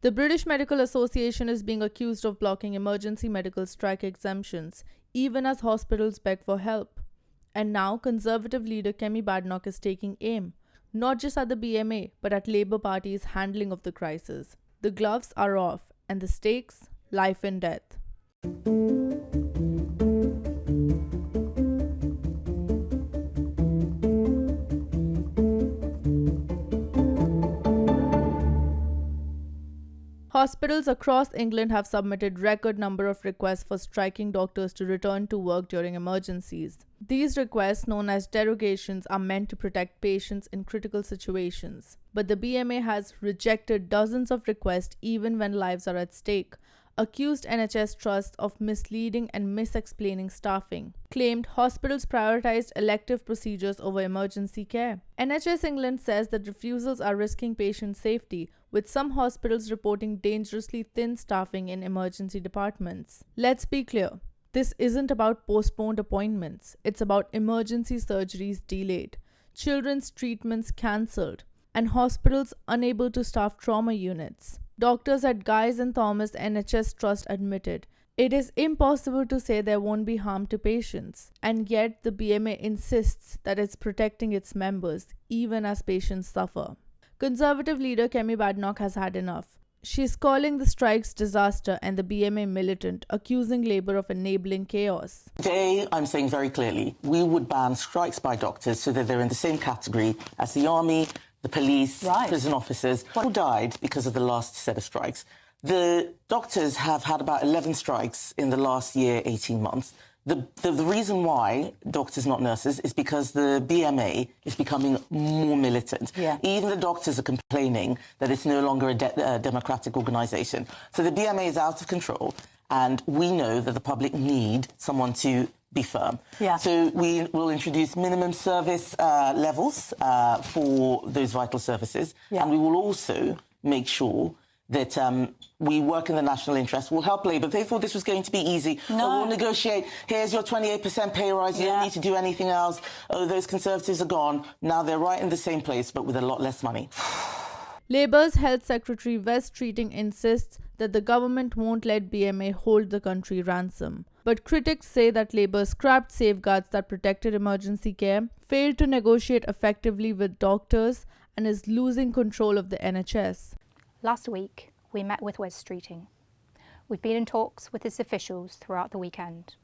The British Medical Association is being accused of blocking emergency medical strike exemptions, even as hospitals beg for help. And now Conservative leader Kemi Badenoch is taking aim, not just at the BMA, but at Labour Party's handling of the crisis. The gloves are off, and the stakes, life and death. Hospitals across England have submitted record number of requests for striking doctors to return to work during emergencies. These requests, known as derogations, are meant to protect patients in critical situations. But the BMA has rejected dozens of requests even when lives are at stake, accused NHS trusts of misleading and misexplaining staffing, claimed hospitals prioritized elective procedures over emergency care. NHS England says that refusals are risking patient safety, with some hospitals reporting dangerously thin staffing in emergency departments. Let's be clear, this isn't about postponed appointments, it's about emergency surgeries delayed, children's treatments cancelled, and hospitals unable to staff trauma units. Doctors at Guy's and Thomas NHS Trust admitted, it is impossible to say there won't be harm to patients, and yet the BMA insists that it's protecting its members, even as patients suffer. Conservative leader Kemi Badenoch has had enough. She is calling the strikes disaster and the BMA militant, accusing Labour of enabling chaos. Today, I'm saying very clearly, we would ban strikes by doctors so that they're in the same category as the army, the police, prison officers who died because of the last set of strikes. The doctors have had about 11 strikes in the last year, 18 months. The reason why doctors, not nurses, is because the BMA is becoming more militant. Even the doctors are complaining that it's no longer a democratic organisation. So the BMA is out of control, and we know that the public need someone to be firm. So we will introduce minimum service levels for those vital services, and we will also make sure that we work in the national interest. We'll help Labour. They thought this was going to be easy. No. We'll negotiate. Here's your 28% pay rise. You don't need to do anything else. Oh, those Conservatives are gone. Now they're right in the same place, but with a lot less money. Labour's Health Secretary Wes Streeting insists that the government won't let BMA hold the country ransom. But critics say that Labour scrapped safeguards that protected emergency care, failed to negotiate effectively with doctors, and is losing control of the NHS. Last week, we met with Wes Streeting. We've been in talks with his officials throughout the weekend.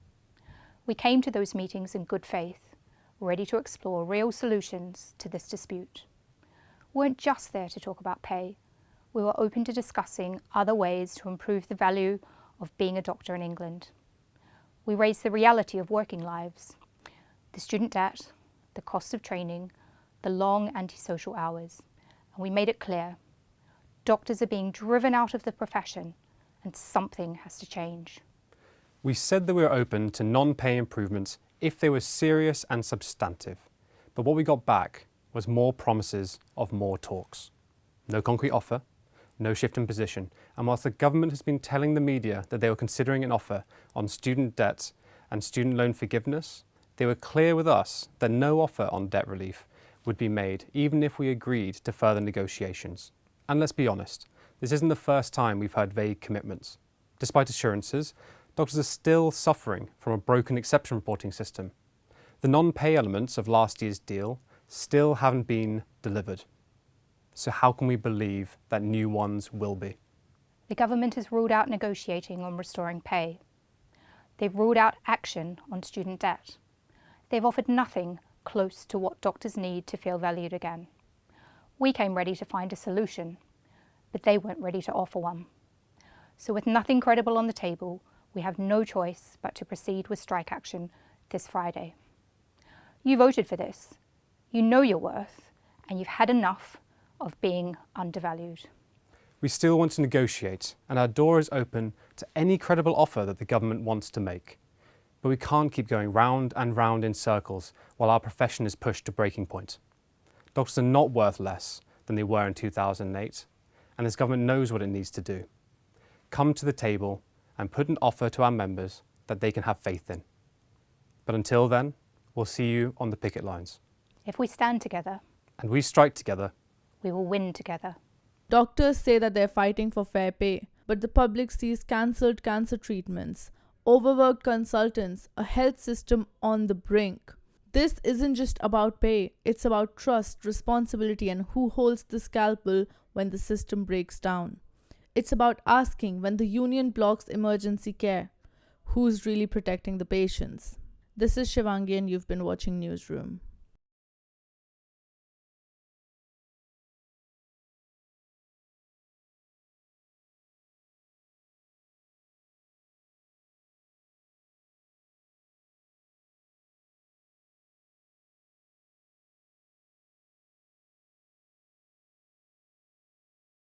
We came to those meetings in good faith, ready to explore real solutions to this dispute. We weren't just there to talk about pay. We were open to discussing other ways to improve the value of being a doctor in England. We raised the reality of working lives, the student debt, the cost of training, the long antisocial hours, and we made it clear doctors are being driven out of the profession and something has to change. We said that we were open to non-pay improvements if they were serious and substantive, but what we got back was more promises of more talks. No concrete offer, no shift in position, and whilst the government has been telling the media that they were considering an offer on student debt and student loan forgiveness, they were clear with us that no offer on debt relief would be made even if we agreed to further negotiations. And let's be honest, this isn't the first time we've heard vague commitments. Despite assurances, doctors are still suffering from a broken exception reporting system. The non-pay elements of last year's deal still haven't been delivered. So how can we believe that new ones will be? The government has ruled out negotiating on restoring pay. They've ruled out action on student debt. They've offered nothing close to what doctors need to feel valued again. We came ready to find a solution, but they weren't ready to offer one. So with nothing credible on the table, we have no choice but to proceed with strike action this Friday. You voted for this. You know your worth, and you've had enough of being undervalued. We still want to negotiate, and our door is open to any credible offer that the government wants to make. But we can't keep going round and round in circles while our profession is pushed to breaking point. Doctors are not worth less than they were in 2008, and this government knows what it needs to do. Come to the table and put an offer to our members that they can have faith in. But until then, we'll see you on the picket lines. If we stand together, and we strike together, we will win together. Doctors say that they're fighting for fair pay, but the public sees cancelled cancer treatments, overworked consultants, a health system on the brink. This isn't just about pay, it's about trust, responsibility, and who holds the scalpel when the system breaks down. It's about asking when the union blocks emergency care, who's really protecting the patients. This is Shivangi and you've been watching Newsroom.